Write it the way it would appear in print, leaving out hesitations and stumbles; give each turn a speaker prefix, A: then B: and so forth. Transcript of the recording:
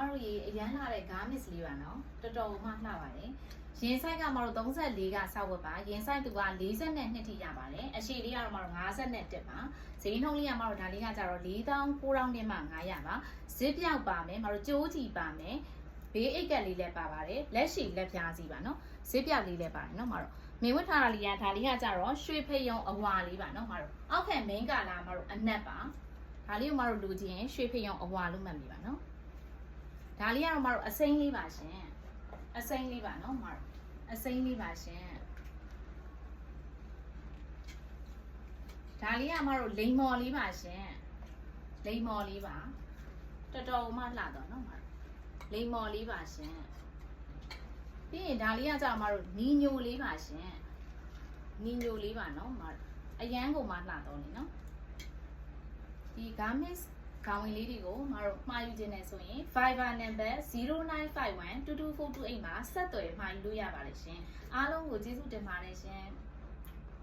A: တို့ရေအရန်လာတဲ့ garment လေးပါနော်တော်တော်မှလှပါတယ်ရင်ဆိုင်ကမတို့34ကစောက်ဝက်ပါရင်ဆိုင်သူက42ထိရပါတယ်အရှိလေးကတော့မတို့51ပါဈေးနှုန်းလေးကမတို့ဒါလေးကကြတော့4900နဲ့မှ900ပါဈေးပြောက်ပါမယ်မတို့ကြိုးကြည့်ပါမယ်ဘေးအိတ်ကက်လေးလည်းပါပါတယ်လက်ရှိလက်ပြားစီပါနော်ဈေးပြောက်လေးလည်းပါတယ်နော်မတို့မင်းဝတ်ထားတာလေးကဒါလေးကကြတော့ရွှေဖိယုံအဝါလေးပါနော်မတို့အောက်ခံ main ကလာမတို့အနက်ပါဒါလေးကိုမတို့လူချင်းရွှေဖိယုံအဝါလို့မှတ်မိပါနော်ဒါလေးကတော့မတို့အစိမ်းလေးပါရှင်အစိမ်းလေးပါနော်မတို့အစိမ်းလေးပါရှင်ဒါလေးကမတို့လိမ်မော်လေးပါရှင်လိမ်မော်လေးပါတော်တော်မှလှတော့နော်မတို့လိမ်မော်လေးပါရှင်ပြီးရင်ဒါလေးကကြာမတို့နီညိုလေးပါရှင်နီညိုလေးပါနော်မတို့အရန်ကိုမှလှတော့နေနော်ဒီ garment ခေါင်းဝင်လေးတွေကိုမတို့မှာယူခြင်းနဲ့ဆိုရင် Viber number 0951224228မှာဆက်သွယ်မှာယူလို့ရပါတယ်ရှင်အားလုံးကိုကျေးဇူးတင်ပါတယ်ရှင်